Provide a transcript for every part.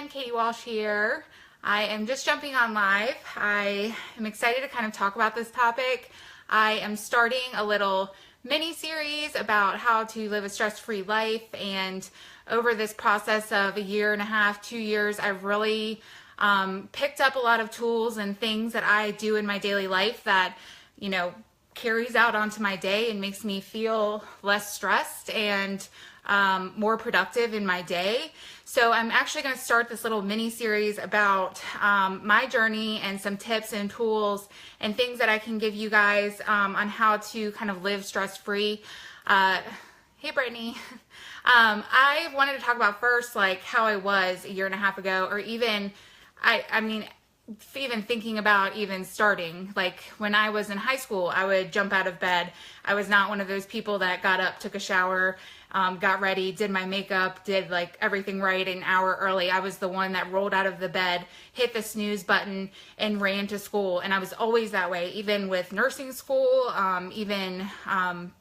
everyone, Katie Walsh here. I am just jumping on live. I am excited to kind of talk about this topic. I am starting a little mini series about how to live a stress-free life, and over this process of a year and a half, 2 years, I've really picked up a lot of tools and things that I do in my daily life that, carries out onto my day and makes me feel less stressed and more productive in my day. So I'm actually going to start this little mini series about my journey and some tips and tools and things that I can give you guys on how to kind of live stress-free. Hey, Brittany. I wanted to talk about first, like, how I was a year and a half ago, or even, even thinking about even starting. Like, when I was in high school, I would jump out of bed. I was not one of those people that got up, took a shower, got ready, did my makeup, did like everything right an hour early. I was the one that rolled out of the bed, hit the snooze button, and ran to school. And I was always that way, even with nursing school, even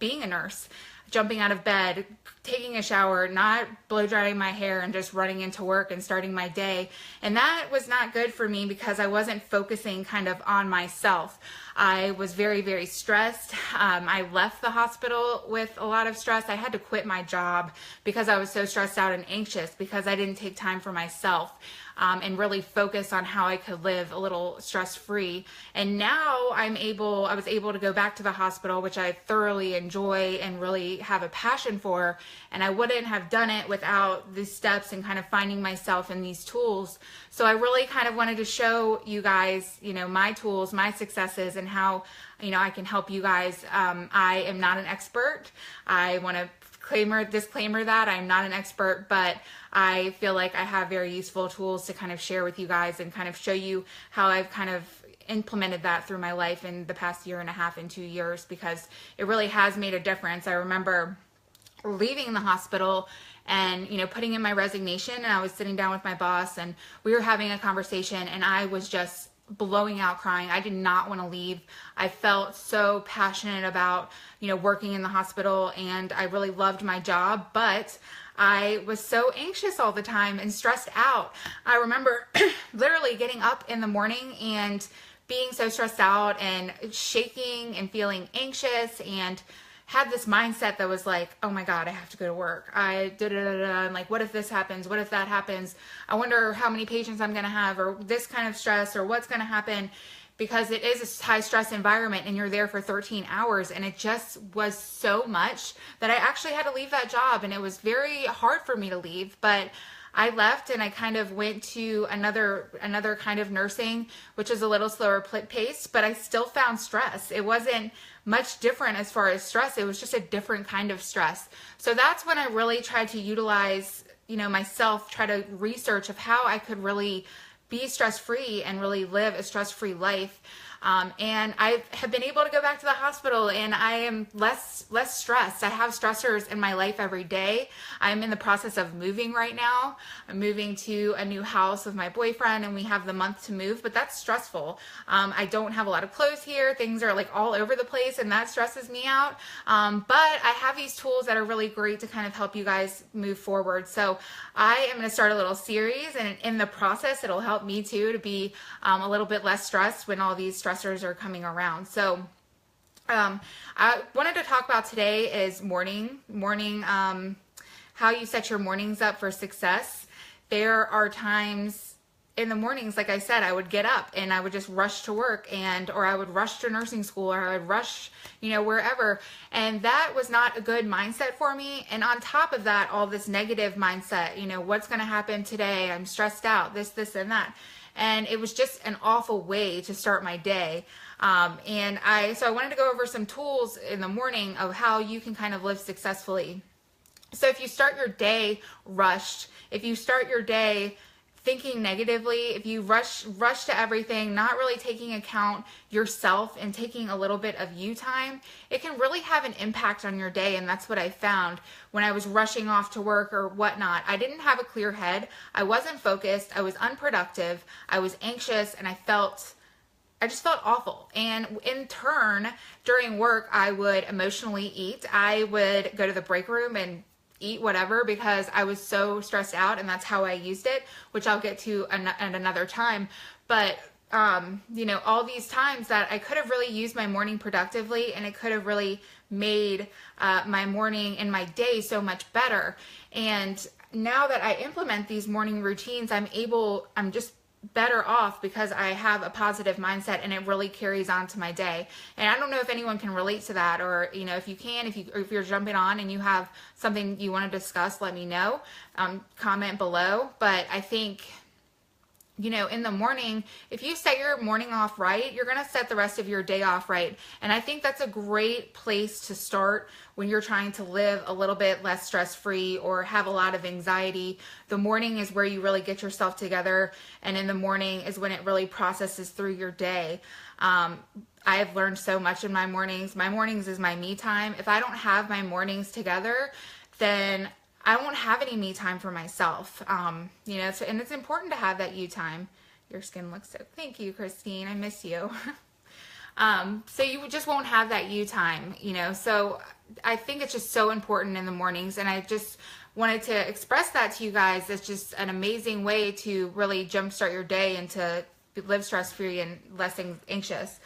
being a nurse. Jumping out of bed, taking a shower, not blow drying my hair, and just running into work and starting my day. And that was not good for me because I wasn't focusing kind of on myself. I was very, very stressed. I left the hospital with a lot of stress. I had to quit my job because I was so stressed out and anxious because I didn't take time for myself. And really focus on how I could live a little stress-free. And now I was able to go back to the hospital, which I thoroughly enjoy and really have a passion for. And I wouldn't have done it without these steps and kind of finding myself in these tools. So I really kind of wanted to show you guys, my tools, my successes, and how, I can help you guys. I am not an expert. I want to disclaimer that I'm not an expert, but I feel like I have very useful tools to kind of share with you guys and kind of show you how I've kind of implemented that through my life in the past year and a half and 2 years, because it really has made a difference. I remember leaving the hospital and, putting in my resignation, and I was sitting down with my boss and we were having a conversation, and I was just blowing out crying. I did not want to leave. I felt so passionate about, working in the hospital, and I really loved my job, but I was so anxious all the time and stressed out. I remember literally getting up in the morning and being so stressed out and shaking and feeling anxious, and had this mindset that was like, oh my God, I have to go to work. I'm like, what if this happens? What if that happens? I wonder how many patients I'm going to have, or this kind of stress, or what's going to happen, because it is a high stress environment and you're there for 13 hours. And it just was so much that I actually had to leave that job. And it was very hard for me to leave, but I left and I kind of went to another kind of nursing, which is a little slower paced, but I still found stress. It wasn't much different as far as stress. It was just a different kind of stress. So that's when I really tried to utilize, myself, try to research of how I could really be stress-free and really live a stress-free life. And I have been able to go back to the hospital, and I am less stressed. I have stressors in my life every day. I'm in the process of moving right now. I'm moving to a new house with my boyfriend, and we have the month to move, but that's stressful. I don't have a lot of clothes here. Things are like all over the place, and that stresses me out. But I have these tools that are really great to kind of help you guys move forward. So I am going to start a little series, and in the process, it'll help me too to be a little bit less stressed when all these stressors are coming around. So I wanted to talk about today is morning, how you set your mornings up for success. There are times in the mornings, like I said, I would get up and I would just rush to work, or I would rush to nursing school, or I would rush, wherever. And that was not a good mindset for me. And on top of that, all this negative mindset, what's going to happen today? I'm stressed out, this, and that. And it was just an awful way to start my day. So I wanted to go over some tools in the morning of how you can kind of live successfully. So if you start your day rushed, if you start your day thinking negatively, if you rush to everything, not really taking account yourself and taking a little bit of you time, it can really have an impact on your day. And that's what I found when I was rushing off to work or whatnot. I didn't have a clear head. I wasn't focused. I was unproductive. I was anxious, and I just felt awful. And in turn, during work, I would emotionally eat. I would go to the break room and eat whatever because I was so stressed out, and that's how I used it, which I'll get to at another time. But you know, all these times that I could have really used my morning productively, and it could have really made my morning and my day so much better. And now that I implement these morning routines, I'm just better off because I have a positive mindset, and it really carries on to my day. And I don't know if anyone can relate to that, or, you know, if you can, if you're jumping on and you have something you want to discuss, let me know, comment below. But I think, you know, in the morning, if you set your morning off right, you're going to set the rest of your day off right. And I think that's a great place to start when you're trying to live a little bit less stress-free or have a lot of anxiety. The morning is where you really get yourself together, and in the morning is when it really processes through your day. I have learned so much in my mornings. My mornings is my me time. If I don't have my mornings together, then I won't have any me time for myself. You know, and it's important to have that you time. Your skin looks so, thank you, Christine. I miss you. So you just won't have that you time, you know. So I think it's just so important in the mornings, and I just wanted to express that to you guys. It's just an amazing way to really jumpstart your day and to live stress-free and less anxious.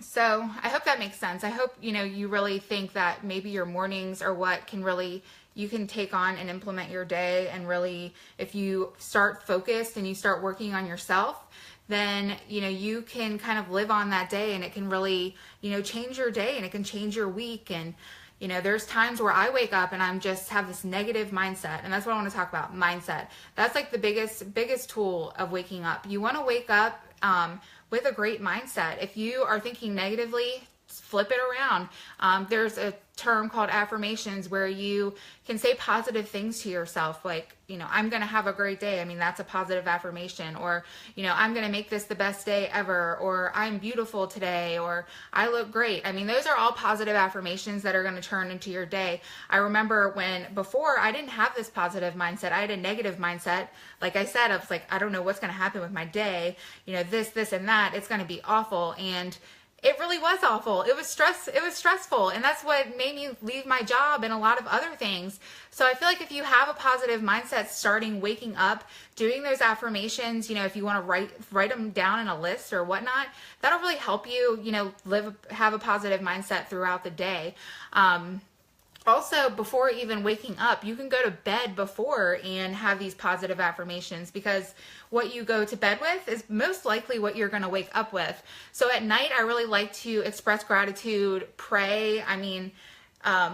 So I hope that makes sense. I hope, you know, you really think that maybe your mornings are what can really, you can take on and implement your day. And really, if you start focused and you start working on yourself, then, you know, you can kind of live on that day, and it can really, you know, change your day, and it can change your week. And, you know, there's times where I wake up and I'm just have this negative mindset, and that's what I want to talk about, mindset. That's like the biggest tool of waking up. You want to wake up with a great mindset. If you are thinking negatively, flip it around. There's a term called affirmations where you can say positive things to yourself, like, you know, I'm going to have a great day. I mean, that's a positive affirmation. Or, you know, I'm going to make this the best day ever, or I'm beautiful today, or I look great. I mean, those are all positive affirmations that are going to turn into your day. I remember before I didn't have this positive mindset. I had a negative mindset. Like I said, I was like, I don't know what's going to happen with my day. You know, this and that, it's going to be awful. And it really was awful. It was stressful. And that's what made me leave my job and a lot of other things. So I feel like if you have a positive mindset starting waking up, doing those affirmations, you know, if you want to write them down in a list or whatnot, that'll really help you, you know, have a positive mindset throughout the day. Also, before even waking up, you can go to bed before and have these positive affirmations, because what you go to bed with is most likely what you're going to wake up with. So at night, I really like to express gratitude, pray. I mean,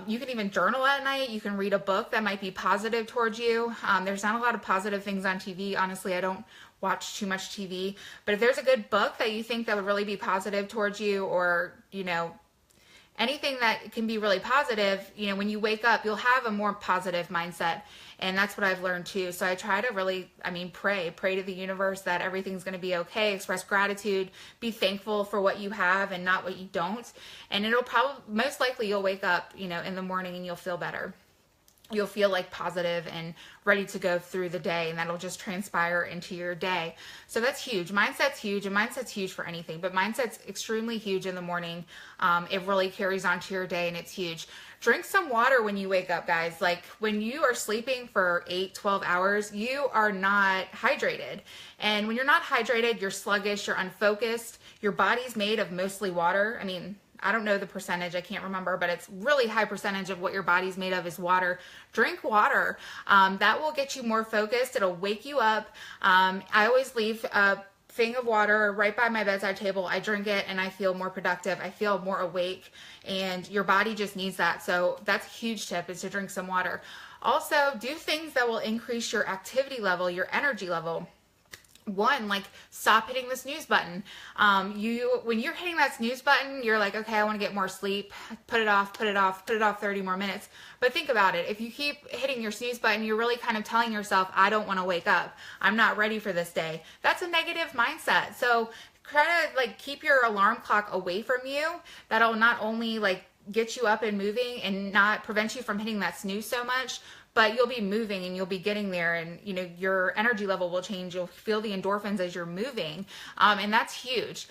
you can even journal at night. You can read a book that might be positive towards you. There's not a lot of positive things on TV. Honestly, I don't watch too much TV. But if there's a good book that you think that would really be positive towards you, or, you know, anything that can be really positive, you know, when you wake up, you'll have a more positive mindset. And that's what I've learned too. So I try to really, pray to the universe that everything's going to be okay, express gratitude, be thankful for what you have and not what you don't. And it'll most likely you'll wake up, you know, in the morning and you'll feel better. You'll feel like positive and ready to go through the day, and that'll just transpire into your day. So that's huge. Mindset's huge, and mindset's huge for anything, but mindset's extremely huge in the morning. It really carries on to your day, and it's huge. Drink some water when you wake up, guys. Like, when you are sleeping for 8-12 hours, you are not hydrated. And when you're not hydrated, you're sluggish, you're unfocused. Your body's made of mostly water. I mean, I don't know the percentage, I can't remember, but it's really high percentage of what your body's made of is water. Drink water. That will get you more focused. It'll wake you up. I always leave a thing of water right by my bedside table. I drink it and I feel more productive. I feel more awake, and your body just needs that. So that's a huge tip, is to drink some water. Also, do things that will increase your activity level, your energy level. One, like, stop hitting the snooze button. When you're hitting that snooze button, you're like, okay, I want to get more sleep. Put it off 30 more minutes. But think about it. If you keep hitting your snooze button, you're really kind of telling yourself, I don't want to wake up. I'm not ready for this day. That's a negative mindset. So try to, like, keep your alarm clock away from you. That'll not only, like, get you up and moving and not prevent you from hitting that snooze so much, but you'll be moving and you'll be getting there, and you know, your energy level will change. You'll feel the endorphins as you're moving, and that's huge.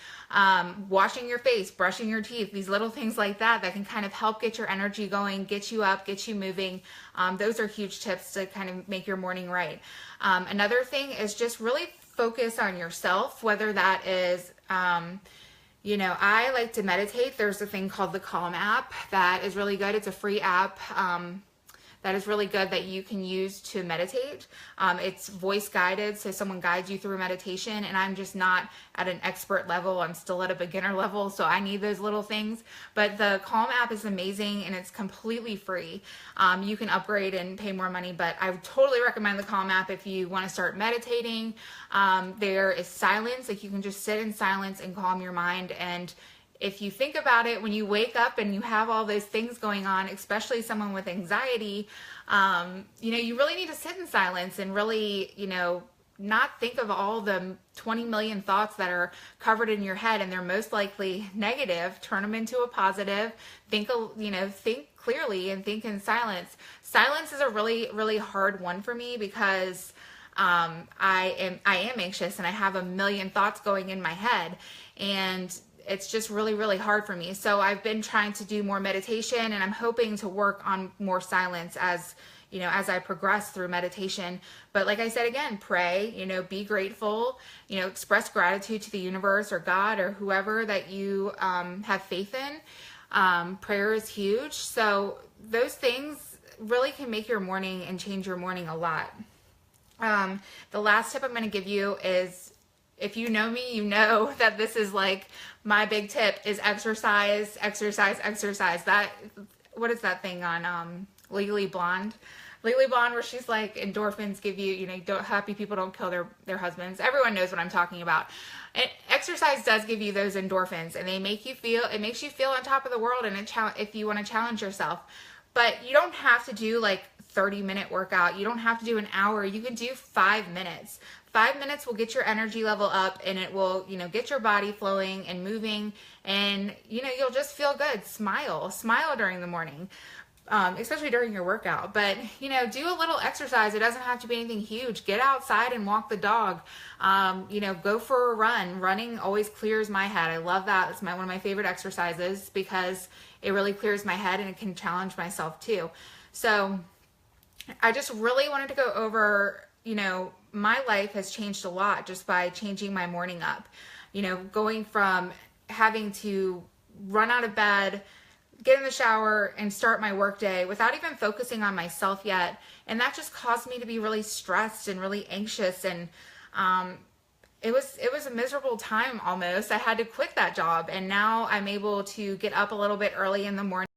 Washing your face, brushing your teeth, these little things like that can kind of help get your energy going, get you up, get you moving. Those are huge tips to kind of make your morning right. Another thing is just really focus on yourself, whether that is, you know, I like to meditate. There's a thing called the Calm app that is really good. It's a free app. That is really good that you can use to meditate. It's voice guided, so someone guides you through meditation, and I'm just not at an expert level. I'm still at a beginner level, so I need those little things. But the Calm app is amazing, and it's completely free. You can upgrade and pay more money, but I would totally recommend the Calm app if you want to start meditating. There is silence, like you can just sit in silence and calm your mind. And if you think about it, when you wake up and you have all those things going on, especially someone with anxiety, you know, you really need to sit in silence and really, you know, not think of all the 20 million thoughts that are covered in your head, and they're most likely negative. Turn them into a positive. Think, you know, think clearly and think in silence. Silence is a really, really hard one for me because I am anxious and I have a million thoughts going in my head, and it's just really, really hard for me. So I've been trying to do more meditation, and I'm hoping to work on more silence as, you know, as I progress through meditation. But like I said, again, pray, you know, be grateful, you know, express gratitude to the universe or God or whoever that you have faith in. Prayer is huge. So those things really can make your morning and change your morning a lot. The last tip I'm going to give you is, if you know me, you know that this is like my big tip is exercise, exercise, exercise. That, what is that thing on Legally Blonde? Legally Blonde, where she's like, endorphins give you, you know, happy people don't kill their husbands. Everyone knows what I'm talking about. And exercise does give you those endorphins, and it makes you feel on top of the world, and if you want to challenge yourself. But you don't have to do like 30-minute workout. You don't have to do an hour. You can do 5 minutes. 5 minutes will get your energy level up, and it will, you know, get your body flowing and moving, and, you know, you'll just feel good. Smile during the morning, especially during your workout. But, you know, do a little exercise. It doesn't have to be anything huge. Get outside and walk the dog. You know, go for a run. Running always clears my head. I love that. It's one of my favorite exercises because it really clears my head, and it can challenge myself too. So I just really wanted to go over, you know, my life has changed a lot just by changing my morning up. You know, going from having to run out of bed, get in the shower, and start my workday without even focusing on myself yet. And that just caused me to be really stressed and really anxious. And it was a miserable time almost. I had to quit that job. And now I'm able to get up a little bit early in the morning.